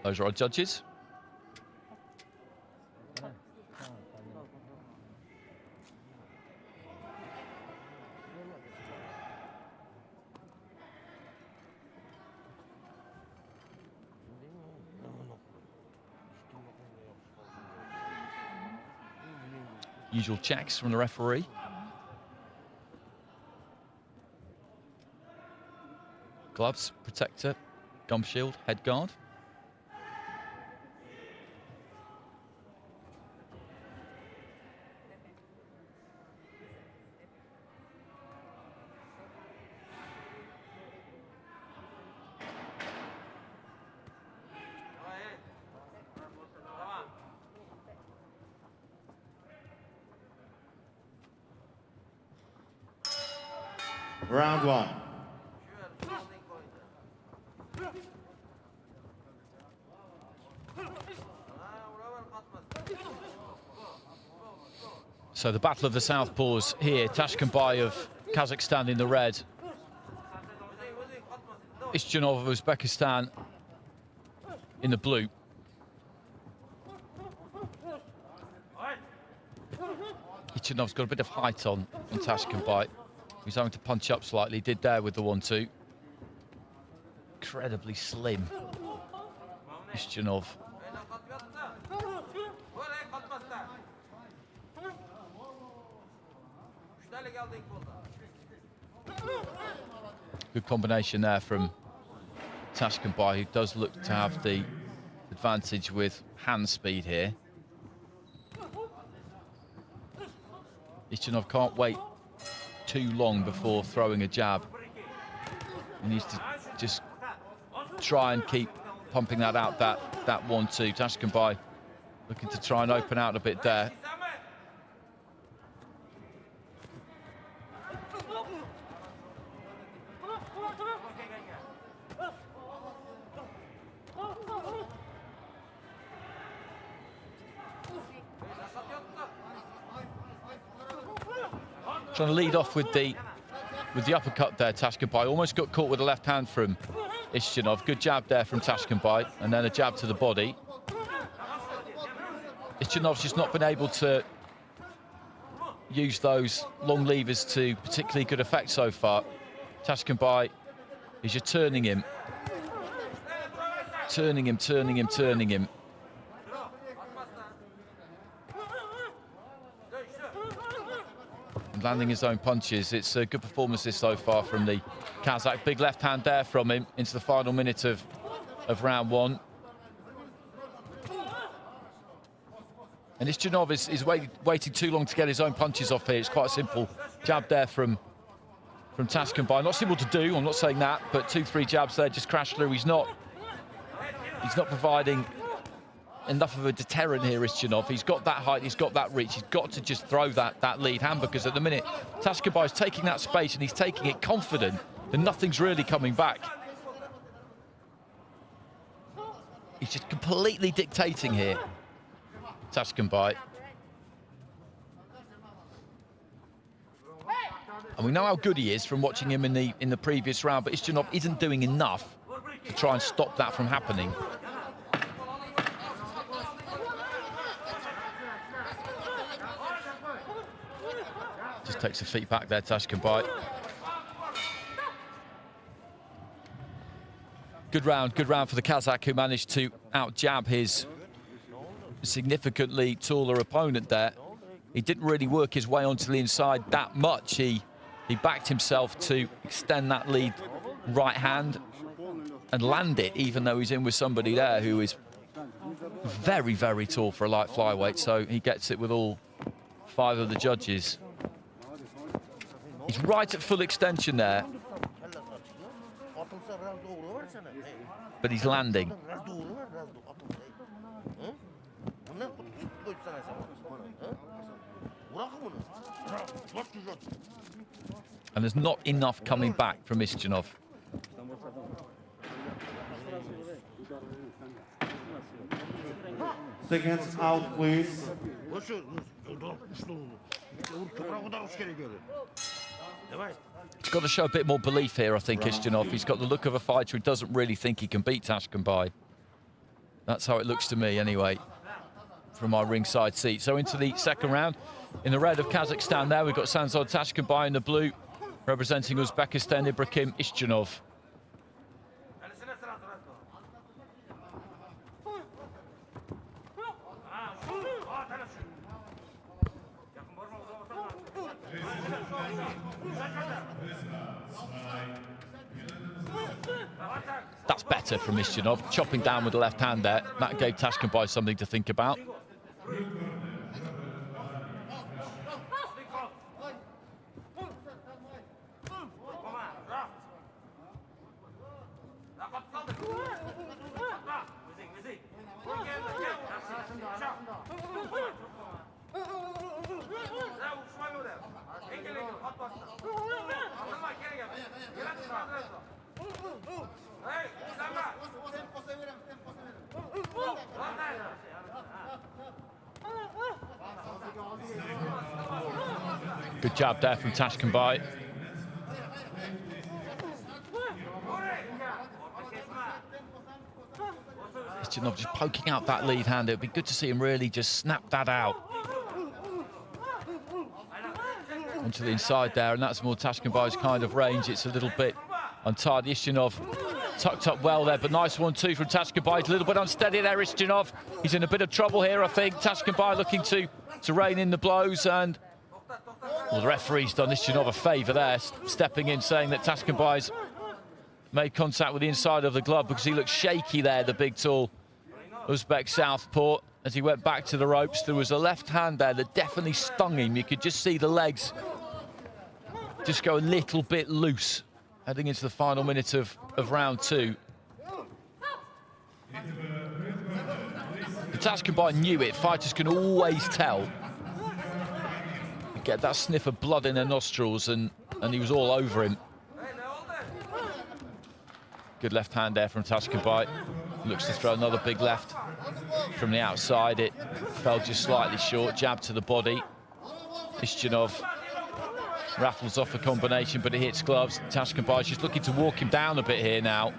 Those are our judges. Usual checks from the referee. Gloves, protector, gum shield, head guard. Round one. So the battle of the southpaws here. TASHKENBAY of Kazakhstan in the red. ISHJONOV of Uzbekistan in the blue. ISHJONOV's got a bit of height on TASHKENBAY. He's having to punch up slightly. Did there with the 1-2. Incredibly slim, ISHJONOV. Good combination there from TASHKENBAY, who does look to have the advantage with hand speed here. ISHJONOV can't wait too long before throwing a jab. He needs to just try and keep pumping that out, that 1-2. TASHKENBAY looking to try and open out a bit there. Trying to lead off with the uppercut there, TASHKENBAY. Almost got caught with the left hand from ISHJONOV. Good jab there from TASHKENBAY, and then a jab to the body. ISHJONOV's just not been able to use those long levers to particularly good effect so far. TASHKENBAY is just turning him. Turning him, turning him, turning him. And landing his own punches. It's a good performance this so far from the Kazakh. Big left hand there from him into the final minute of round one. And ISHJONOV is waiting too long to get his own punches off here. It's quite a simple jab there from TASHKENBAY. Not simple to do, I'm not saying that, but 2-3 jabs there just crashed through. He's not providing enough of a deterrent here, ISHJONOV. He's got that height, he's got that reach. He's got to just throw that lead hand, because at the minute, TASHKENBAY is taking that space and he's taking it confident that nothing's really coming back. He's just completely dictating here, TASHKENBAY. And we know how good he is from watching him in the previous round, but ISHJONOV isn't doing enough to try and stop that from happening. Just takes the feet back there, TASHKENBAY. Good round for the Kazakh, who managed to out-jab his significantly taller opponent there. He didn't really work his way onto the inside that much. He backed himself to extend that lead right hand and land it, even though he's in with somebody there who is very, very tall for a light flyweight. So he gets it with all 5 of the judges. He's right at full extension there, but he's landing. And there's not enough coming back from ISHJONOV. Seconds out, please. He's got to show a bit more belief here, I think, ISHJONOV. He's got the look of a fighter who doesn't really think he can beat TASHKENBAY. That's how it looks to me anyway, from my ringside seat. So into the second round. In the red of Kazakhstan there, we've got Sanzhar Tashkenbay in the blue, representing Uzbekistan, Ibrokhim ISHJONOV. That's better from ISHJONOV, chopping down with the left hand there. That gave Tashkenbay something to think about. Good jab there from Tashkenbay. ISHJONOV just poking out that lead hand. It would be good to see him really just snap that out. Onto the inside there, and that's more Tashkenbay's kind of range. It's a little bit untidy. ISHJONOV tucked up well there, but nice 1-2 from Tashkenbay. It's a little bit unsteady there, ISHJONOV. He's in a bit of trouble here, I think. Tashkenbay looking to rein in the blows, and well, the referee's done ISHJONOV a favour there, stepping in, saying that Tashkenbay's made contact with the inside of the glove because he looked shaky there, the big, tall Uzbek southpaw. As he went back to the ropes, there was a left hand there that definitely stung him. You could just see the legs just go a little bit loose heading into the final minute of round two. Tashkenbay knew it. Fighters can always tell. You get that sniff of blood in their nostrils, and he was all over him. Good left hand there from Tashkenbay. Looks to throw another big left from the outside. It fell just slightly short. Jab to the body. ISHJONOV rattles off a combination, but it hits gloves. Tashkenbay's just looking to walk him down a bit here now.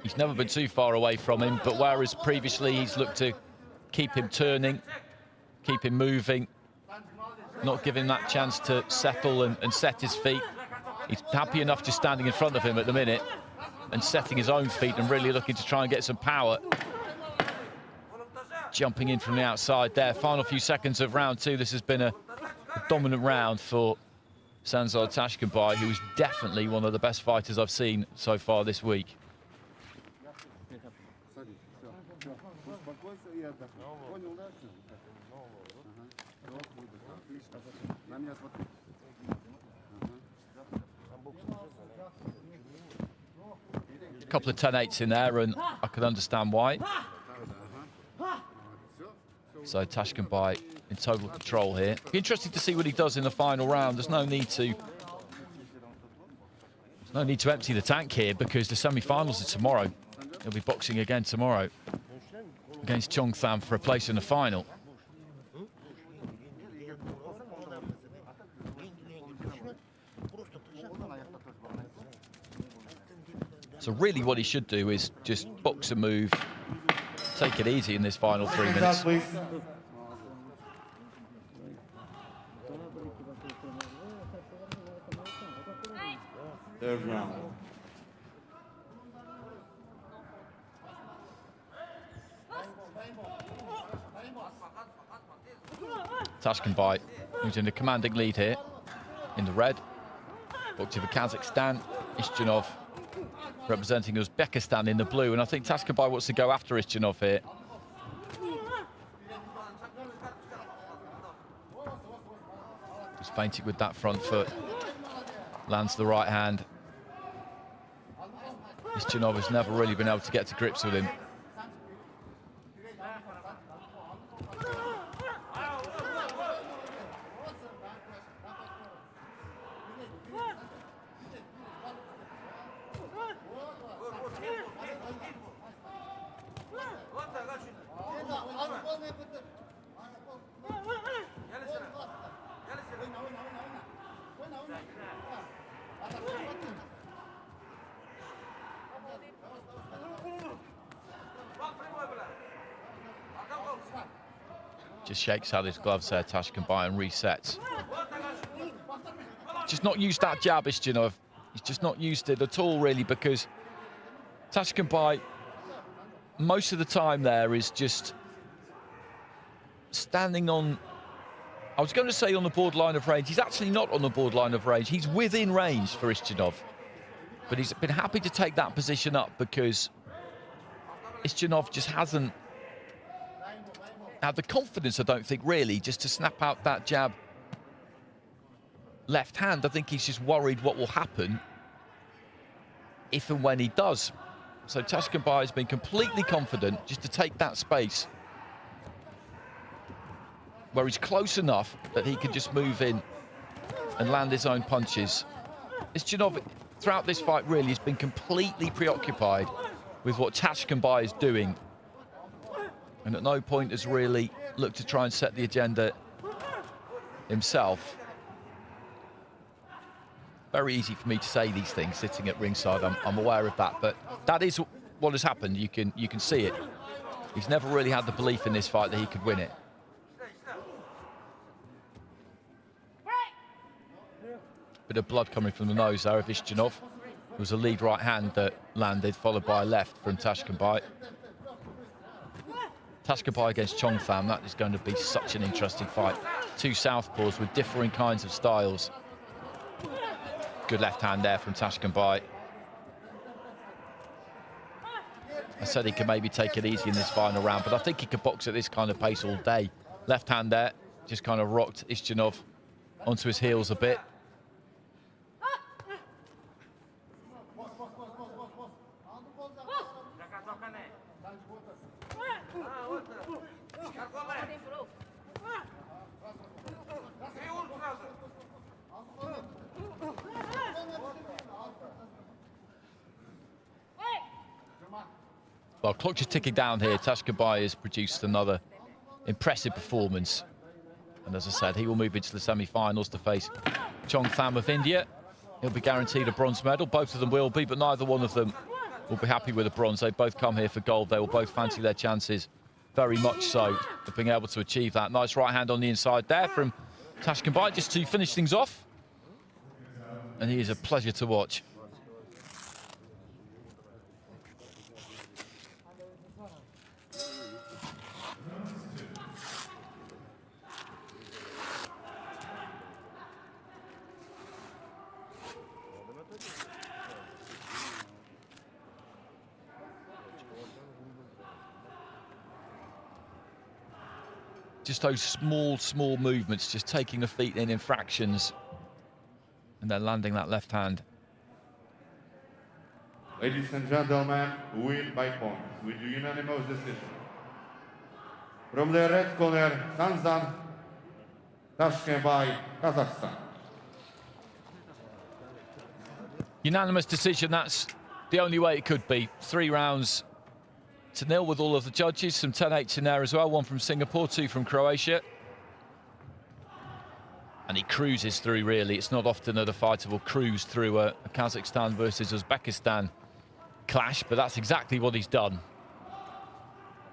He's never been too far away from him, but whereas previously he's looked to keep him turning, keep him moving, not give him that chance to settle and set his feet. He's happy enough just standing in front of him at the minute and setting his own feet and really looking to try and get some power. Jumping in from the outside there. Final few seconds of round two. This has been a dominant round for Sanzhar Tashkenbay, who is definitely one of the best fighters I've seen so far this week. A couple of 10-8s in there, and I can understand why. So Tashkenbay in total control here. Be interesting to see what he does in the final round. There's no need to empty the tank here because the semi-finals are tomorrow. He'll be boxing again tomorrow against Chongtham for a place in the final. So really what he should do is just box a move, take it easy in this final 3 minutes. Third round. Tashkenbay, who's in a commanding lead here, in the red. Boxing for Kazakhstan, ISHJONOV representing Uzbekistan in the blue, and I think Tashkenbay wants to go after ISHJONOV here. Just feinting with that front foot, lands the right hand. ISHJONOV has never really been able to get to grips with him. Just shakes out his gloves there, TASHKENBAY, and resets. Just not used that jab, ISHJONOV. He's just not used it at all, really, because TASHKENBAY, most of the time there, is just standing on, I was going to say on the borderline of range. He's actually not on the borderline of range. He's within range for ISHJONOV. But he's been happy to take that position up because ISHJONOV just hasn't had the confidence, I don't think, really, just to snap out that jab left hand. I think he's just worried what will happen if and when he does. So TASHKENBAY has been completely confident just to take that space where he's close enough that he can just move in and land his own punches. ISHJONOV, throughout this fight, really has been completely preoccupied with what TASHKENBAY is doing, and at no point has really looked to try and set the agenda himself. Very easy for me to say these things sitting at ringside. I'm aware of that, but that is what has happened. You can see it. He's never really had the belief in this fight that he could win it. Bit of blood coming from the nose there of ISHJONOV. It was a lead right hand that landed, followed by a left from TASHKENBAY. TASHKENBAY against Chong Pham, that is going to be such an interesting fight. Two southpaws with differing kinds of styles. Good left hand there from TASHKENBAY. I said he could maybe take it easy in this final round, but I think he could box at this kind of pace all day. Left hand there, just kind of rocked ISHJONOV onto his heels a bit. Well, clock just ticking down here. TASHKENBAY has produced another impressive performance. And as I said, he will move into the semi-finals to face Chong Pham of India. He'll be guaranteed a bronze medal. Both of them will be, but neither one of them will be happy with a bronze. They both come here for gold. They will both fancy their chances very much so of being able to achieve that. Nice right hand on the inside there from TASHKENBAY just to finish things off. And he is a pleasure to watch. Just those small movements, just taking the feet in fractions and then landing that left hand. Ladies and gentlemen, win by points with unanimous decision. From the red corner, Sanzhar, TASHKENBAY, Kazakhstan. Unanimous decision, that's the only way it could be. 3 rounds to nil with all of the judges, some 10-8s in there as well, 1 from Singapore, 2 from Croatia. And he cruises through, really. It's not often that a fighter will cruise through a Kazakhstan versus Uzbekistan clash, but that's exactly what he's done.